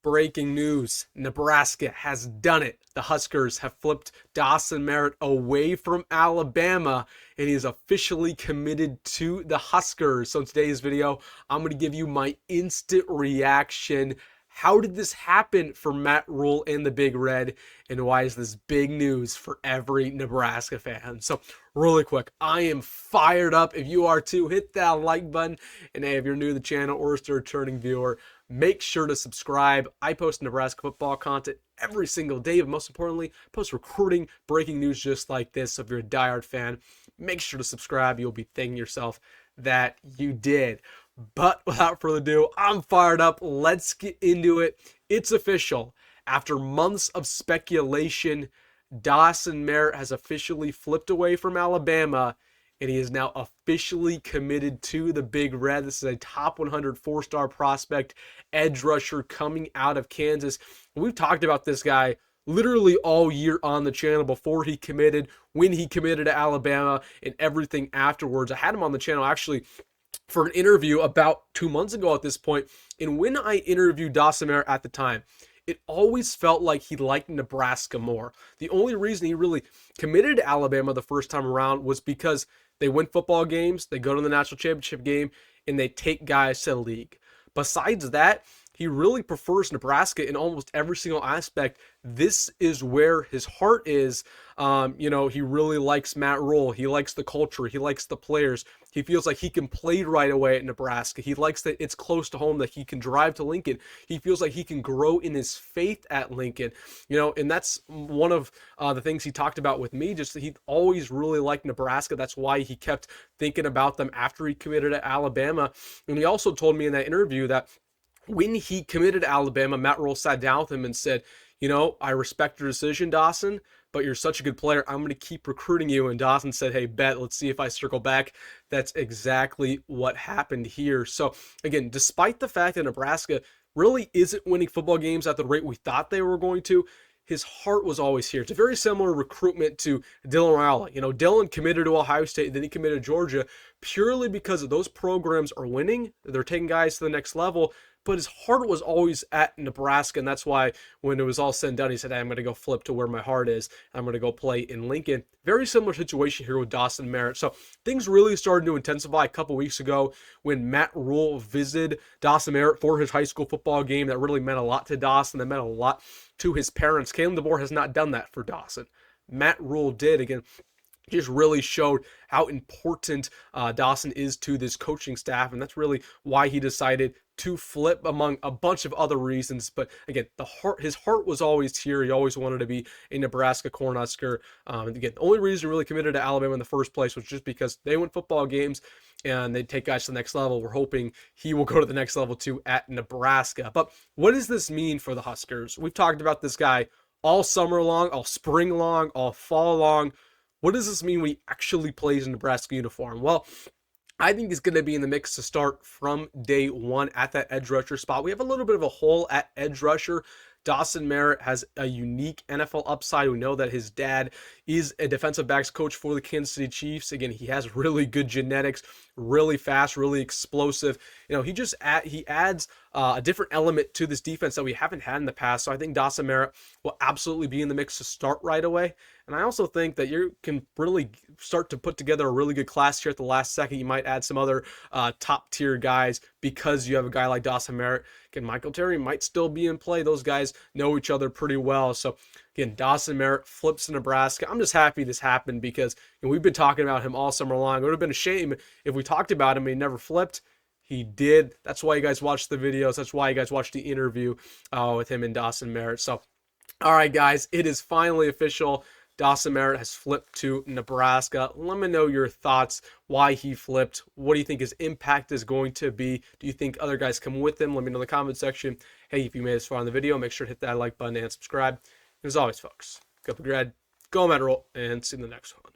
Breaking news, Nebraska has done it. The Huskers have flipped Dawson Merritt away from Alabama, and he is officially committed to the Huskers. So in today's video, I'm going to give you my instant reaction. How did this happen for Matt Rhule and the Big Red, and why is this big news for every Nebraska fan? So really quick, I am fired up. If you are too, hit that like button. And hey, if you're new to the channel or still a returning viewer, make sure to subscribe. I post Nebraska football content every single day, but most importantly, post recruiting, breaking news just like this. So if you're a diehard fan, make sure to subscribe. You'll be thanking yourself that you did. But without further ado, I'm fired up. Let's get into it. It's official. After months of speculation, Dawson Merritt has officially flipped away from Alabama, and he is now officially committed to the Big Red. This is a top 100 four-star prospect, edge rusher coming out of Kansas. We've talked about this guy literally all year on the channel, before he committed, when he committed to Alabama, and everything afterwards. I had him on the channel actually for an interview about 2 months ago at this point. And when I interviewed Dawson Merritt at the time, it always felt like he liked Nebraska more. The only reason he really committed to Alabama the first time around was because they win football games, they go to the national championship game, and they take guys to the league. Besides that, he really prefers Nebraska in almost every single aspect. This is where his heart is. He really likes Matt Rhule. He likes the culture. He likes the players. He feels like he can play right away at Nebraska. He likes that it's close to home, that he can drive to Lincoln. He feels like he can grow in his faith at Lincoln. And that's one of the things he talked about with me. Just he always really liked Nebraska. That's why he kept thinking about them after he committed to Alabama. And he also told me in that interview that when he committed to Alabama, Matt Rhule sat down with him and said, I respect your decision, Dawson, but you're such a good player. I'm going to keep recruiting you. And Dawson said, hey, bet, let's see if I circle back. That's exactly what happened here. So again, despite the fact that Nebraska really isn't winning football games at the rate we thought they were going to, his heart was always here. It's a very similar recruitment to Dylan Raiola. Dylan committed to Ohio State, then he committed to Georgia purely because those programs are winning. They're taking guys to the next level. But his heart was always at Nebraska, and that's why when it was all said and done, he said, hey, I'm going to go flip to where my heart is. I'm going to go play in Lincoln. Very similar situation here with Dawson Merritt. So things really started to intensify a couple weeks ago when Matt Rhule visited Dawson Merritt for his high school football game. That really meant a lot to Dawson. That meant a lot to his parents. Kalen DeBoer has not done that for Dawson. Matt Rhule did. Again, just really showed how important Dawson is to this coaching staff, and that's really why he decided to flip, among a bunch of other reasons. But again, his heart was always here. He always wanted to be a Nebraska Cornhusker. Again, the only reason he really committed to Alabama in the first place was just because they win football games and they take guys to the next level. We're hoping he will go to the next level too at Nebraska. But what does this mean for the Huskers? We've talked about this guy all summer long, all spring long, all fall long. What does this mean when he actually plays in Nebraska uniform? Well, I think he's going to be in the mix to start from day one at that edge rusher spot. We have a little bit of a hole at edge rusher. Dawson Merritt has a unique NFL upside. We know that his dad is a defensive backs coach for the Kansas City Chiefs. Again, he has really good genetics, really fast, really explosive. He adds a different element to this defense that we haven't had in the past. So I think Dawson Merritt will absolutely be in the mix to start right away. And I also think that you can really start to put together a really good class here at the last second. You might add some other top tier guys because you have a guy like Dawson Merritt. Again, Michael Terry might still be in play. Those guys know each other pretty well. So again, Dawson Merritt flips to Nebraska. I'm just happy this happened because we've been talking about him all summer long. It would have been a shame if we talked about him and he never flipped. He did. That's why you guys watched the videos. That's why you guys watched the interview with him and Dawson Merritt. So, all right, guys, it is finally official. Dawson Merritt has flipped to Nebraska. Let me know your thoughts, why he flipped. What do you think his impact is going to be? Do you think other guys come with him? Let me know in the comment section. Hey, if you made this far in the video, make sure to hit that like button and subscribe. And as always, folks, go Big Red, go Matt Rhule, and see you in the next one.